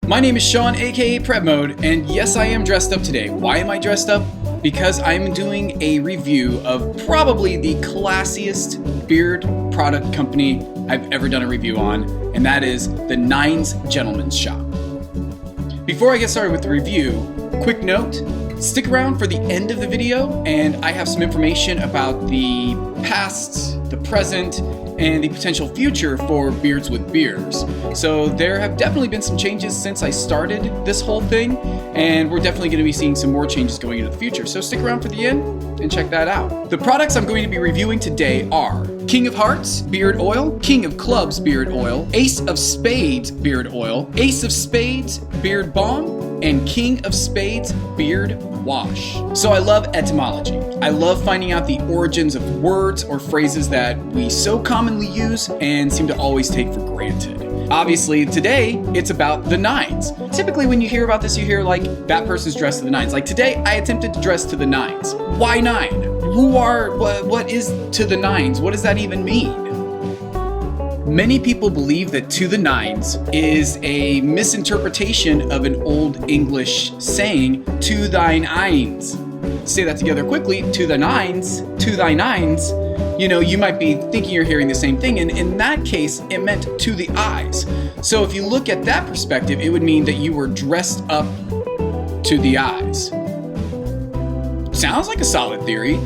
My name is Sean, aka Prep Mode, and yes, I am dressed up today. Why am I dressed up? Because I'm doing a review of probably the classiest beard product company I've ever done a review on, and that is the Nines Gentleman's Shop. Before I get started with the review, quick note, stick around for the end of the video, and I have some information about the past, the present, and the potential future for Beards with Beers. So there have definitely been some changes since I started this whole thing, and we're definitely going to be seeing some more changes going into the future. So stick around for the end and check that out. The products I'm going to be reviewing today are King of Hearts Beard Oil, King of Clubs Beard Oil, Ace of Spades Beard Oil, Ace of Spades Beard Balm, and King of Spades Beard Wash. So I love etymology. I love finding out the origins of words or phrases that we so commonly use and seem to always take for granted. Obviously, today, it's about the nines. Typically, when you hear about this, you hear like, that person's dressed to the nines. Like today, I attempted to dress to the nines. Why nine? What is to the nines? What does that even mean? Many people believe that to the nines is a misinterpretation of an Old English saying, to thine eyes. Say that together quickly, to the nines, to thy nines. You know, you might be thinking you're hearing the same thing, and in that case, it meant to the eyes. So if you look at that perspective, it would mean that you were dressed up to the eyes. Sounds like a solid theory.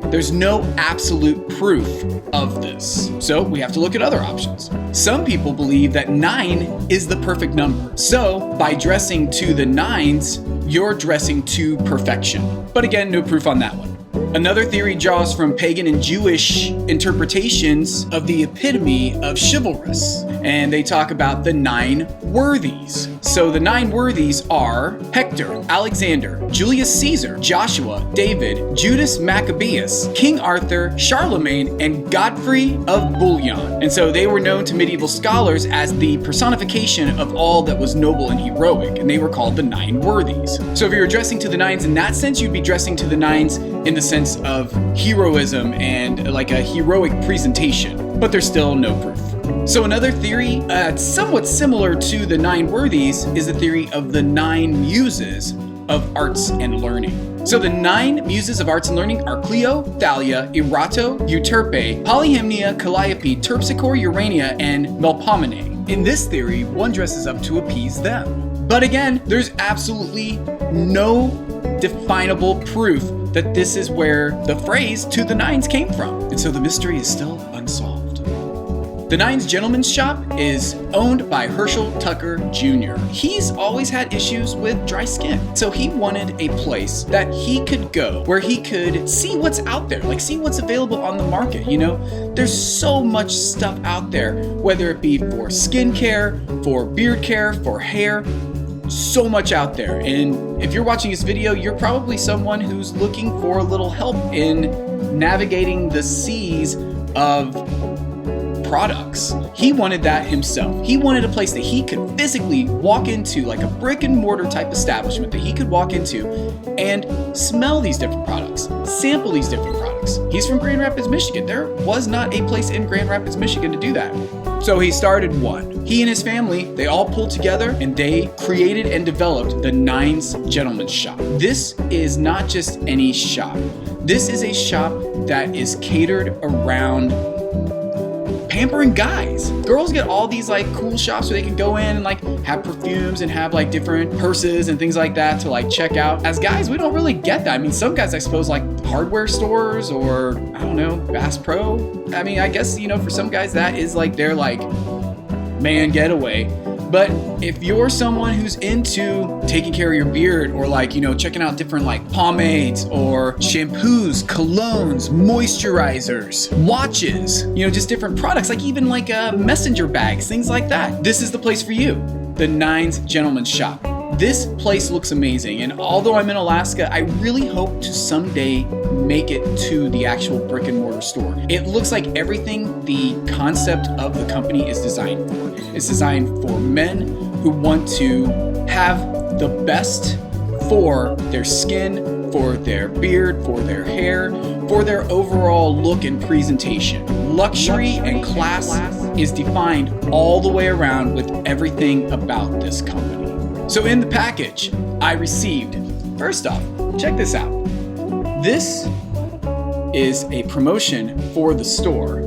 There's no absolute proof of this, so we have to look at other options. Some people believe that 9 is the perfect number. So by dressing to the nines, you're dressing to perfection. But again, no proof on that one. Another theory draws from pagan and Jewish interpretations of the epitome of chivalrous, and they talk about the 9 worthies. So the 9 worthies are Hector, Alexander, Julius Caesar, Joshua, David, Judas Maccabeus, King Arthur, Charlemagne, and Godfrey of Bouillon. And so they were known to medieval scholars as the personification of all that was noble and heroic, and they were called the 9 worthies. So if you were dressing to the nines in that sense, you'd be dressing to the nines in the sense of heroism and like a heroic presentation, but there's still no proof. So another theory, somewhat similar to the 9 worthies, is the theory of the 9 muses of arts and learning. So the 9 muses of arts and learning are Clio, Thalia, Erato, Euterpe, Polyhymnia, Calliope, Terpsichore, Urania, and Melpomene. In this theory, one dresses up to appease them. But again, there's absolutely no definable proof that this is where the phrase to the nines came from. And so the mystery is still unsolved. The Nines Gentleman's Shop is owned by Herschel Tucker Jr. He's always had issues with dry skin. So he wanted a place that he could go where he could see what's out there, like see what's available on the market. You know, there's so much stuff out there, whether it be for skincare, for beard care, for hair, so much out there. And if you're watching this video, you're probably someone who's looking for a little help in navigating the seas of products. He wanted that himself. He wanted a place that he could physically walk into, like a brick and mortar type establishment that he could walk into and smell these different products, sample these different products. He's from Grand Rapids, Michigan. There was not a place in Grand Rapids, Michigan to do that. So he started one. He and his family, they all pulled together and they created and developed the Nines Gentleman's Shop. This is not just any shop. This is a shop that is catered around pampering guys. Girls get all these like cool shops where they can go in and like have perfumes and have like different purses and things like that to like check out. As guys, we don't really get that. I mean, some guys, I suppose, like hardware stores or I don't know, Bass Pro. I mean, I guess, you know, for some guys that is like their like man getaway. But if you're someone who's into taking care of your beard or like, you know, checking out different like pomades or shampoos, colognes, moisturizers, watches, you know, just different products, like even like messenger bags, things like that, this is the place for you. The Nines Gentleman's Shop. This place looks amazing, and although I'm in Alaska, I really hope to someday make it to the actual brick and mortar store. It looks like everything the concept of the company is designed for. It's designed for men who want to have the best for their skin, for their beard, for their hair, for their overall look and presentation. Luxury and class is defined all the way around with everything about this company. So in the package, I received, first off, check this out. This is a promotion for the store.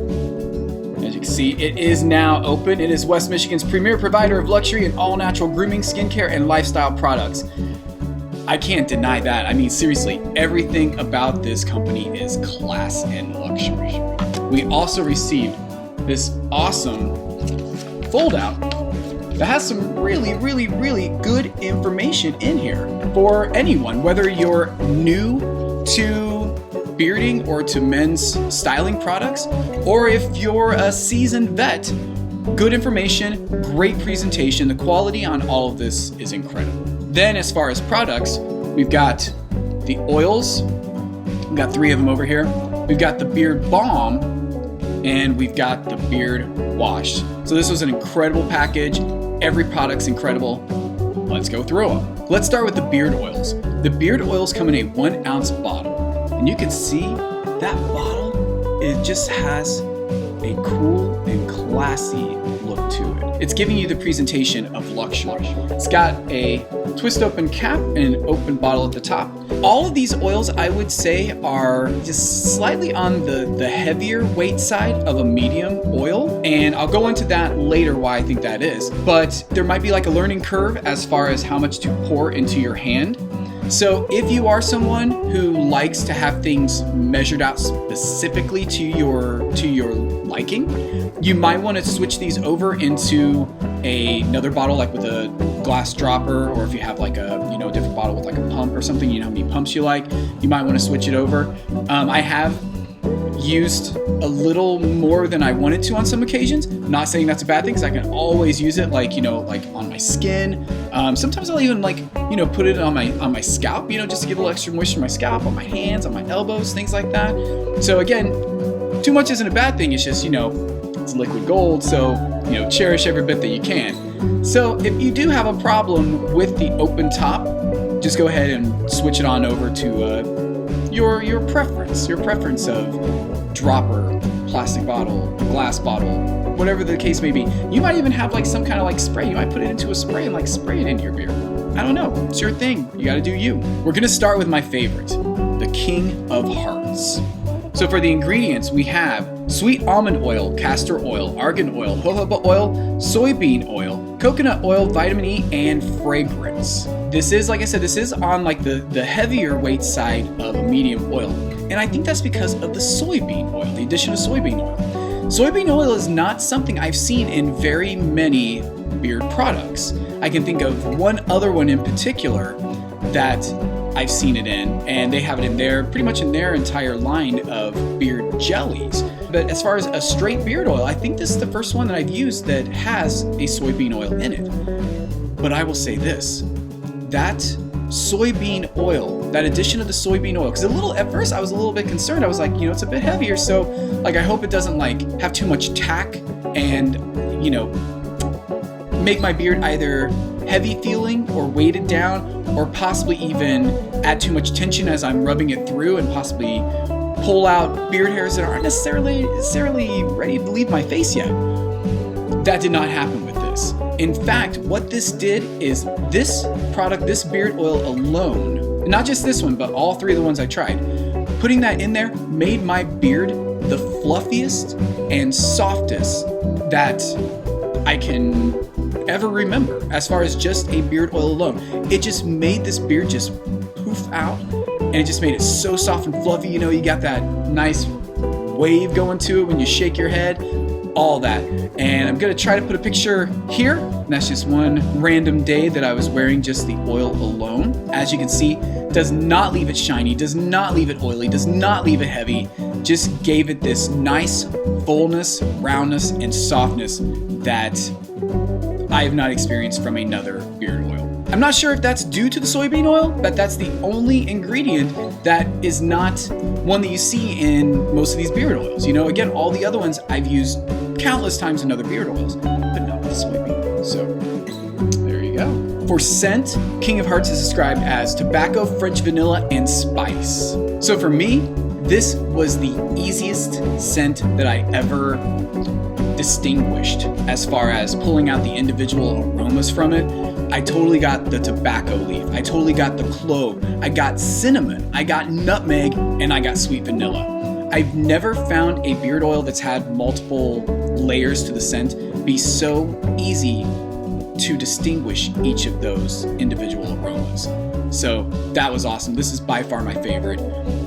As you can see, it is now open. It is West Michigan's premier provider of luxury and all-natural grooming, skincare, and lifestyle products. I can't deny that. I mean, seriously, everything about this company is class and luxury. We also received this awesome fold-out that has some really, really, really good information in here for anyone, whether you're new to bearding or to men's styling products, or if you're a seasoned vet. Good information, great presentation. The quality on all of this is incredible. Then as far as products, we've got the oils. We've got 3 of them over here. We've got the beard balm, and we've got the beard wash. So this was an incredible package. Every product's incredible. Let's go through them. Let's start with the beard oils. The beard oils come in a 1 ounce bottle. And you can see that bottle, it just has a cool and classy look to it. It's giving you the presentation of luxury. It's got a twist open cap and an open bottle at the top. All of these oils, I would say, are just slightly on the heavier weight side of a medium oil. And I'll go into that later why I think that is. But there might be like a learning curve as far as how much to pour into your hand. So if you are someone who likes to have things measured out specifically to your liking, you might want to switch these over into another bottle, like with a glass dropper, or if you have like a different bottle with like a pump or something, you know how many pumps you like, you might want to switch it over. I have used a little more than I wanted to on some occasions. I'm not saying that's a bad thing, because I can always use it like on my skin. Sometimes I'll even put it on my scalp, just to give a little extra moisture to my scalp, on my hands, on my elbows, things like that. So again, too much isn't a bad thing. It's just, it's liquid gold. So, cherish every bit that you can. So if you do have a problem with the open top, just go ahead and switch it on over to your preference of dropper, plastic bottle, glass bottle, whatever the case may be. You might even have like some kind of like spray. You might put it into a spray and like spray it into your beard. I don't know. It's your thing. You got to do you. We're going to start with my favorite, the King of Hearts. So for the ingredients, we have sweet almond oil, castor oil, argan oil, jojoba oil, soybean oil, coconut oil, vitamin E, and fragrance. This is, like I said, this is on like the heavier weight side of a medium oil. And I think that's because of the soybean oil, the addition of soybean oil. Soybean oil is not something I've seen in very many beard products. I can think of one other one in particular that I've seen it in, and they have it in there, pretty much in their entire line of beard jellies. But as far as a straight beard oil, I think this is the first one that I've used that has a soybean oil in it. But I will say this, that soybean oil, that addition of the soybean oil, because at first I was a little bit concerned. I was like, it's a bit heavier, so like I hope it doesn't like have too much tack and make my beard either heavy feeling or weighted down, or possibly even add too much tension as I'm rubbing it through and possibly pull out beard hairs that aren't necessarily ready to leave my face yet. That did not happen with this. In fact, what this did is this product, this beard oil alone, not just this one, but all 3 of the ones I tried, putting that in there made my beard the fluffiest and softest that I can ever remember as far as just a beard oil alone. It just made this beard just poof out, and it just made it so soft and fluffy. You got that nice wave going to it when you shake your head, all that. And I'm gonna try to put a picture here. And that's just one random day that I was wearing just the oil alone. As you can see, does not leave it shiny, does not leave it oily, does not leave it heavy. Just gave it this nice fullness, roundness, and softness that I have not experienced from another beard oil. I'm not sure if that's due to the soybean oil, but that's the only ingredient that is not one that you see in most of these beard oils. Again, all the other ones I've used countless times in other beard oils, but not with soybean oil. So there you go. For scent, King of Hearts is described as tobacco, French vanilla, and spice. So for me, this was the easiest scent that I ever distinguished as far as pulling out the individual aromas from it. I totally got the tobacco leaf. I totally got the clove. I got cinnamon. I got nutmeg, and I got sweet vanilla. I've never found a beard oil that's had multiple layers to the scent be so easy to distinguish each of those individual aromas. So that was awesome. This is by far my favorite.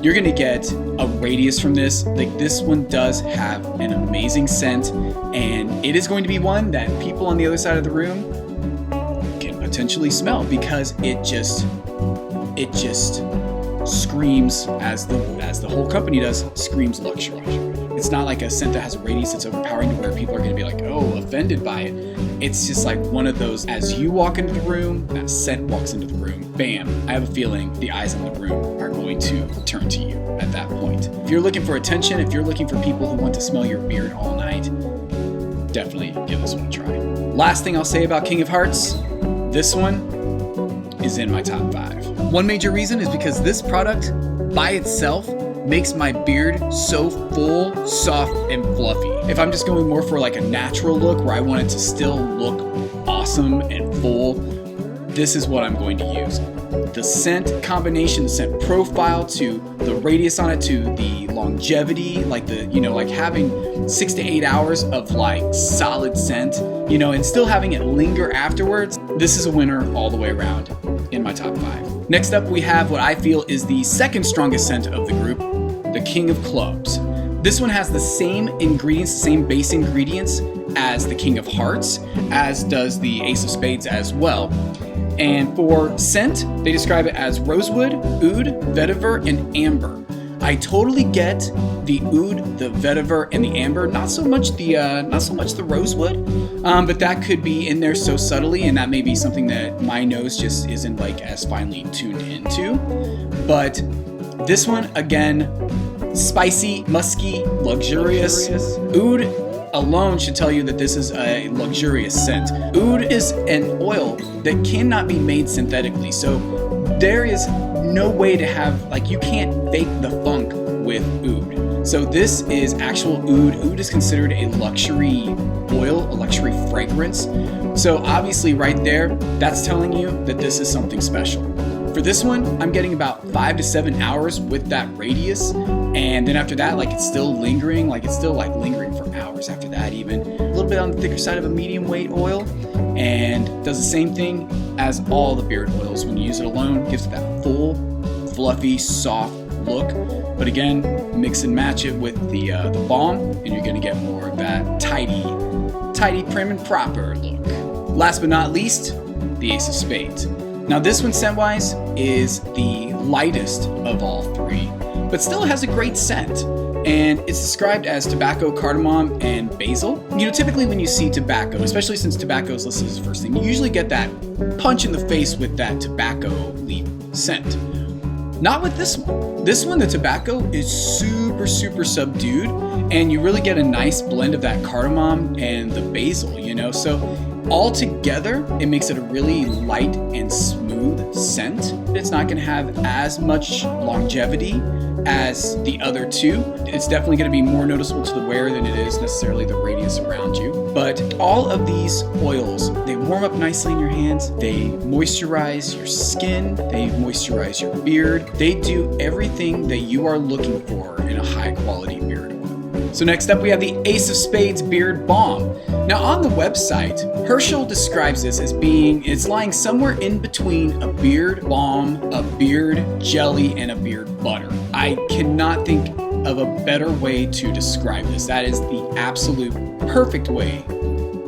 You're gonna get a radius from this. Like, this one does have an amazing scent, and it is going to be one that people on the other side of the room can potentially smell, because it just screams, as the whole company does, screams luxury. It's not like a scent that has a radius that's overpowering to where people are going to be like, oh, offended by it. It's just like one of those, as you walk into the room, that scent walks into the room, bam, I have a feeling the eyes in the room are going to turn to you at that point. If you're looking for attention, if you're looking for people who want to smell your beard all night, definitely give this one a try. Last thing I'll say about King of Hearts, this one is in my top 5. One major reason is because this product by itself makes my beard so full, soft, and fluffy. If I'm just going more for like a natural look where I want it to still look awesome and full, this is what I'm going to use. The scent combination, the scent profile, to the radius on it, to the longevity, like having 6 to 8 hours of like solid scent, and still having it linger afterwards. This is a winner all the way around in my top 5. Next up, we have what I feel is the second strongest scent of the group, the King of Clubs. This one has the same ingredients, the same base ingredients as the King of Hearts, as does the Ace of Spades as well. And for scent, they describe it as rosewood, oud, vetiver, and amber. I totally get the oud, the vetiver, and the amber. Not so much the rosewood, but that could be in there so subtly, and that may be something that my nose just isn't like as finely tuned into. But this one, again, spicy, musky, luxurious. Oud alone should tell you that this is a luxurious scent. Oud is an oil that cannot be made synthetically, so there is no way to have, like, you can't fake the funk with oud. So this is actual oud. Oud is considered a luxury oil, a luxury fragrance. So obviously right there, that's telling you that this is something special. For this one, I'm getting about 5 to 7 hours with that radius. And then after that, like, it's still lingering for hours after that even. A little bit on the thicker side of a medium weight oil, and does the same thing as all the beard oils. When you use it alone, it gives it that full, fluffy, soft look. But again, mix and match it with the balm, and you're gonna get more of that tidy, prim and proper look. Last but not least, the Ace of Spades. Now this one, scent-wise, is the lightest of all 3, but still has a great scent. And it's described as tobacco, cardamom, and basil. Typically when you see tobacco, especially since tobacco is listed as the first thing, you usually get that punch in the face with that tobacco leaf scent. Not with this one. This one, the tobacco is super, super subdued, and you really get a nice blend of that cardamom and the basil, So all together, it makes it a really light and smooth scent. It's not gonna have as much longevity as the other 2. It's definitely gonna be more noticeable to the wearer than it is necessarily the radius around you. But all of these oils, they warm up nicely in your hands. They moisturize your skin. They moisturize your beard. They do everything that you are looking for in a high quality beard oil. So next up, we have the Ace of Spades Beard Balm. Now on the website, Herschel describes this as it's lying somewhere in between a beard balm, a beard jelly, and a beard butter. I cannot think of a better way to describe this. That is the absolute perfect way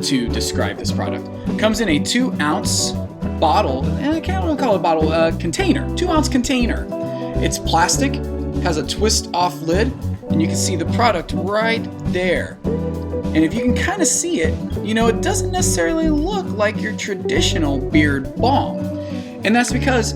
to describe this product. It comes in a 2-ounce bottle, I can't really call it a bottle, container, 2-ounce container. It's plastic, has a twist-off lid, and you can see the product right there. And if you can kind of see it, it doesn't necessarily look like your traditional beard balm. And that's because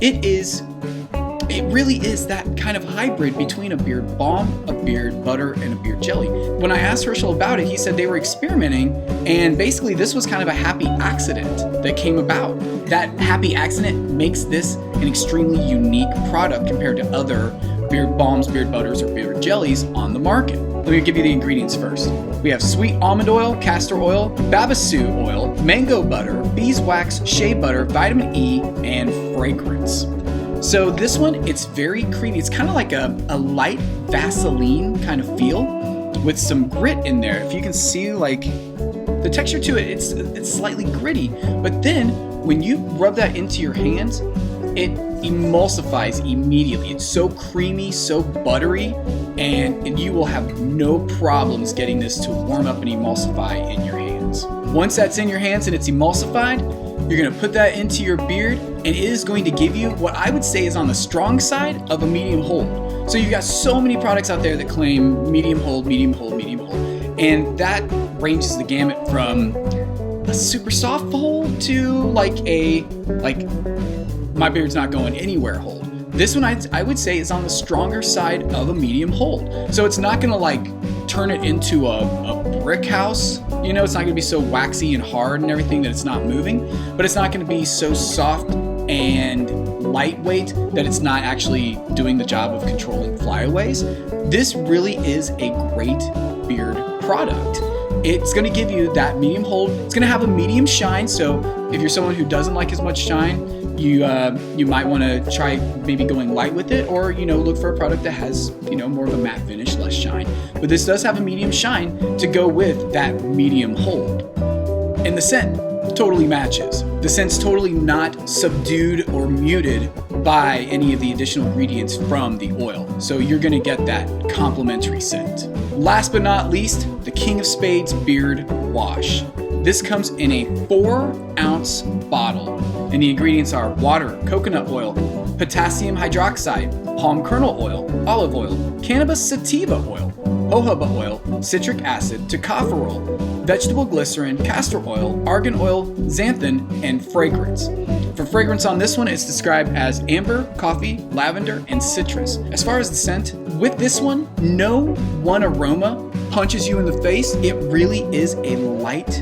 it really is that kind of hybrid between a beard balm, a beard butter, and a beard jelly. When I asked Herschel about it, he said they were experimenting, and basically this was kind of a happy accident that came about. That happy accident makes this an extremely unique product compared to other beard balms, beard butters, or beard jellies on the market. Let me give you the ingredients first. We have sweet almond oil, castor oil, babassu oil, mango butter, beeswax, shea butter, vitamin E, and fragrance. So this one, it's very creamy. It's kind of like a light Vaseline kind of feel with some grit in there. If you can see like the texture to it, it's slightly gritty. But then when you rub that into your hands, it emulsifies immediately. It's so creamy, so buttery, and you will have no problems getting this to warm up and emulsify in your hands. Once that's in your hands and it's emulsified, you're gonna put that into your beard, and it is going to give you what I would say is on the strong side of a medium hold. So you've got so many products out there that claim medium hold, medium hold, medium hold, and that ranges the gamut from a super soft hold to like my beard's not going anywhere hold. This one I would say is on the stronger side of a medium hold. So it's not gonna like turn it into a brick house. You know, it's not gonna be so waxy and hard and everything that it's not moving, but it's not gonna be so soft and lightweight that it's not actually doing the job of controlling flyaways. This really is a great beard product. It's gonna give you that medium hold. It's gonna have a medium shine. So if you're someone who doesn't like as much shine, you might want to try maybe going light with it, or look for a product that has more of a matte finish, less shine. But this does have a medium shine to go with that medium hold, and the scent totally matches. The scent's totally not subdued or muted by any of the additional ingredients from the oil, so you're going to get that complementary scent. Last but not least, the King of Spades Beard Wash. This comes in a 4-ounce bottle, and the ingredients are water, coconut oil, potassium hydroxide, palm kernel oil, olive oil, cannabis sativa oil, jojoba oil, citric acid, tocopherol, vegetable glycerin, castor oil, argan oil, xanthan, and fragrance. For fragrance on this one, it's described as amber, coffee, lavender, and citrus. As far as the scent, with this one, no one aroma punches you in the face. It really is a light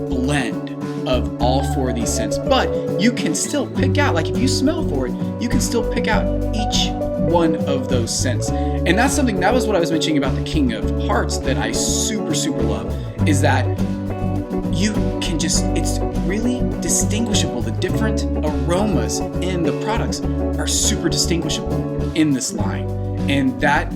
blend of all 4 of these scents, but you can still pick out, like if you smell for it, you can still pick out each one of those scents. And that's something, that was what I was mentioning about the King of Hearts that I super love, is that you can it's really distinguishable. The different aromas in the products are super distinguishable in this line, and that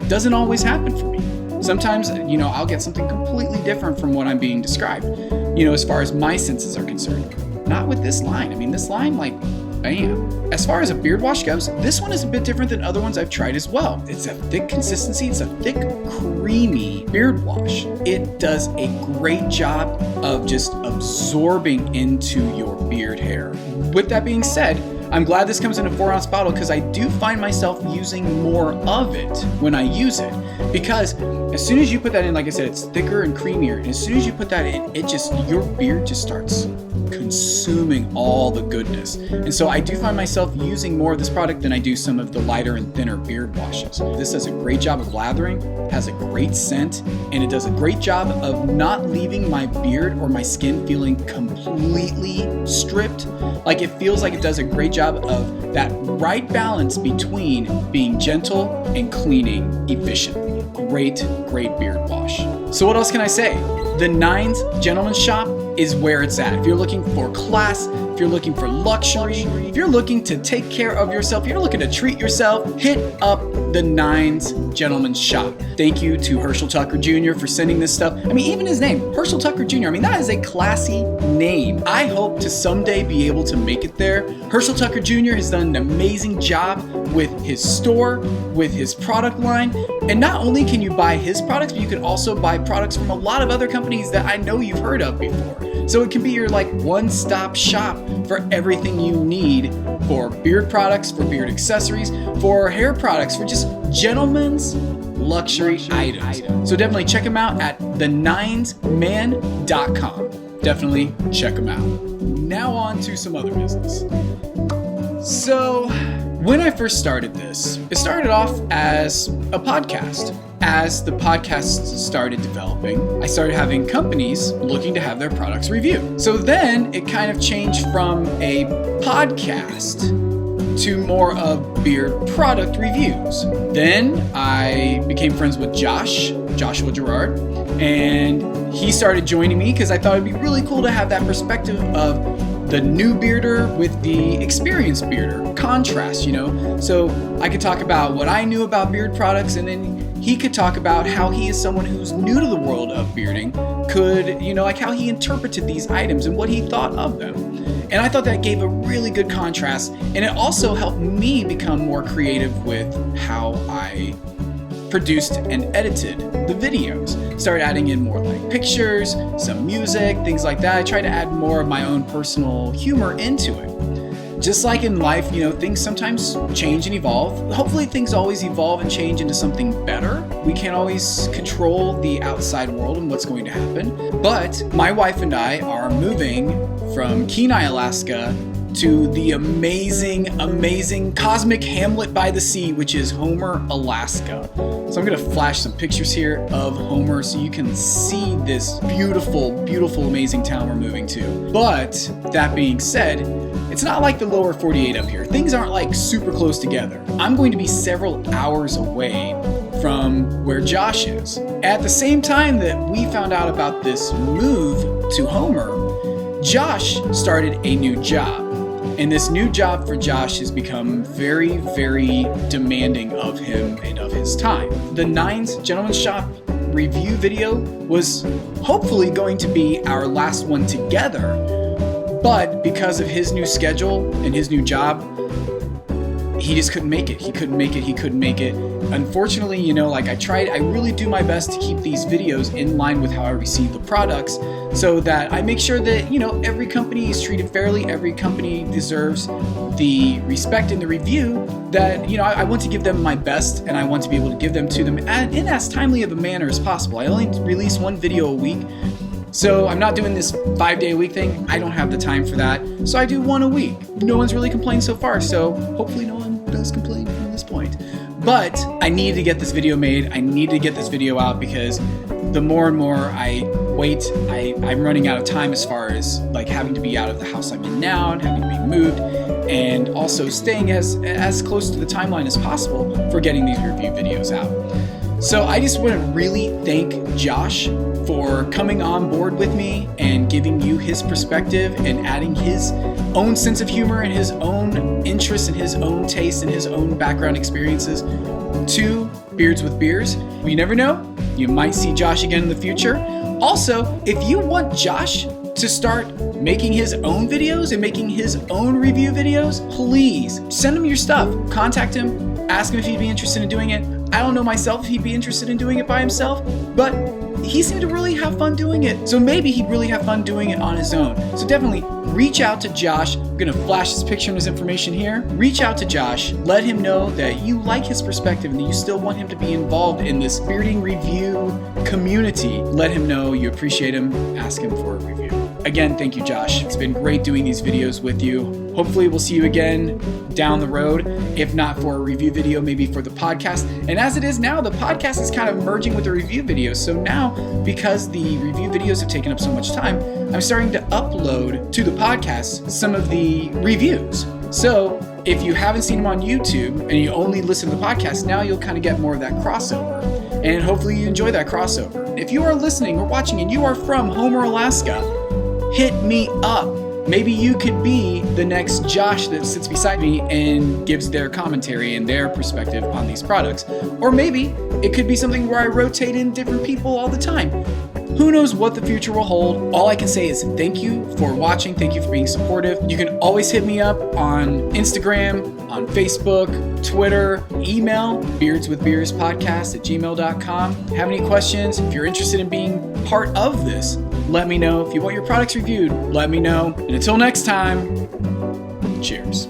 doesn't always happen for me. Sometimes, I'll get something completely different from what I'm being described, as far as my senses are concerned. Not with this line. I mean, this line, like, bam. As far as a beard wash goes, this one is a bit different than other ones I've tried as well. It's a thick consistency. It's a thick, creamy beard wash. It does a great job of just absorbing into your beard hair. With that being said, I'm glad this comes in a 4-ounce bottle, because I do find myself using more of it when I use it, because as soon as you put that in, like I said, it's thicker and creamier, and as soon as you put that in, your beard just starts consuming all the goodness. And so I do find myself using more of this product than I do some of the lighter and thinner beard washes. This does a great job of lathering, has a great scent, and it does a great job of not leaving my beard or my skin feeling completely stripped. Like, it feels like it does a great job of that right balance between being gentle and cleaning efficiently. Great beard wash. So what else can I say? The Nines Gentleman's Shop is where it's at. If you're looking for class, if you're looking for luxury, if you're looking to take care of yourself, if you're looking to treat yourself, hit up the Nines Gentleman's Shop. Thank you to Herschel Tucker Jr. for sending this stuff. I mean, even his name, Herschel Tucker Jr., I mean, that is a classy name. I hope to someday be able to make it there. Herschel Tucker Jr. has done an amazing job with his store, with his product line. And not only can you buy his products, but you can also buy products from a lot of other companies that I know you've heard of before. So it can be your one-stop shop for everything you need for beard products, for beard accessories, for hair products, for just gentlemen's luxury items. So definitely check them out at the9sman.com. Definitely check them out. Now on to some other business. So when I first started this, it started off as a podcast. As the podcast started developing, I started having companies looking to have their products reviewed. So then it kind of changed from a podcast to more of beard product reviews. Then I became friends with Josh Joshua Gerard, and he started joining me because I thought it'd be really cool to have that perspective of the new bearder with the experienced bearder, contrast, So I could talk about what I knew about beard products, and then he could talk about how he is someone who's new to the world of bearding, like how he interpreted these items and what he thought of them. And I thought that gave a really good contrast, and it also helped me become more creative with how I produced and edited the videos. Started adding in more like pictures, some music, things like that. I tried to add more of my own personal humor into it. Just like in life, things sometimes change and evolve. Hopefully things always evolve and change into something better. We can't always control the outside world and what's going to happen. But my wife and I are moving from Kenai, Alaska to the amazing cosmic hamlet by the sea, which is Homer, Alaska. So I'm gonna flash some pictures here of Homer so you can see this beautiful, amazing town we're moving to. But that being said, it's not like the lower 48 up here. Things aren't like super close together. I'm going to be several hours away from where Josh is. At the same time that we found out about this move to Homer, Josh started a new job. And this new job for Josh has become very, very demanding of him and of his time. The Nines Gentleman's Shop review video was hopefully going to be our last one together, but because of his new schedule and his new job, he just couldn't make it. He couldn't make it. Unfortunately, I really do my best to keep these videos in line with how I receive the products so that I make sure that, every company is treated fairly. Every company deserves the respect in the review that, I want to give them my best, and I want to be able to give them to them in as timely of a manner as possible. I only release one video a week. So I'm not doing this 5-day-a-week thing. I don't have the time for that. So I do one a week. No one's really complained so far, so hopefully no one does complain from this point. But I need to get this video made. I need to get this video out because the more and more I wait, I'm running out of time as far as like having to be out of the house I'm in now and having to be moved, and also staying as close to the timeline as possible for getting these review videos out. So I just want to really thank Josh for coming on board with me and giving you his perspective and adding his own sense of humor and his own interests and his own taste and his own background experiences to Beards with Beers. You never know, you might see Josh again in the future. Also, if you want Josh to start making his own videos and making his own review videos, please send him your stuff. Contact him, ask him if he'd be interested in doing it. I don't know myself if he'd be interested in doing it by himself, but he seemed to really have fun doing it. So maybe he'd really have fun doing it on his own. So definitely reach out to Josh. I'm gonna flash his picture and his information here. Reach out to Josh. Let him know that you like his perspective and that you still want him to be involved in this bearding review community. Let him know you appreciate him. Ask him for a review. Again, thank you, Josh. It's been great doing these videos with you. Hopefully we'll see you again down the road, if not for a review video, maybe for the podcast. And as it is now, the podcast is kind of merging with the review videos. So now, because the review videos have taken up so much time, I'm starting to upload to the podcast some of the reviews. So if you haven't seen them on YouTube and you only listen to the podcast, now you'll kind of get more of that crossover. And hopefully you enjoy that crossover. If you are listening or watching and you are from Homer, Alaska, hit me up. Maybe you could be the next Josh that sits beside me and gives their commentary and their perspective on these products. Or maybe it could be something where I rotate in different people all the time. Who knows what the future will hold? All I can say is thank you for watching. Thank you for being supportive. You can always hit me up on Instagram, on Facebook, Twitter, email, beardswithbeerspodcast@gmail.com. Have any questions? If you're interested in being part of this, let me know. If you want your products reviewed, let me know. And until next time, cheers.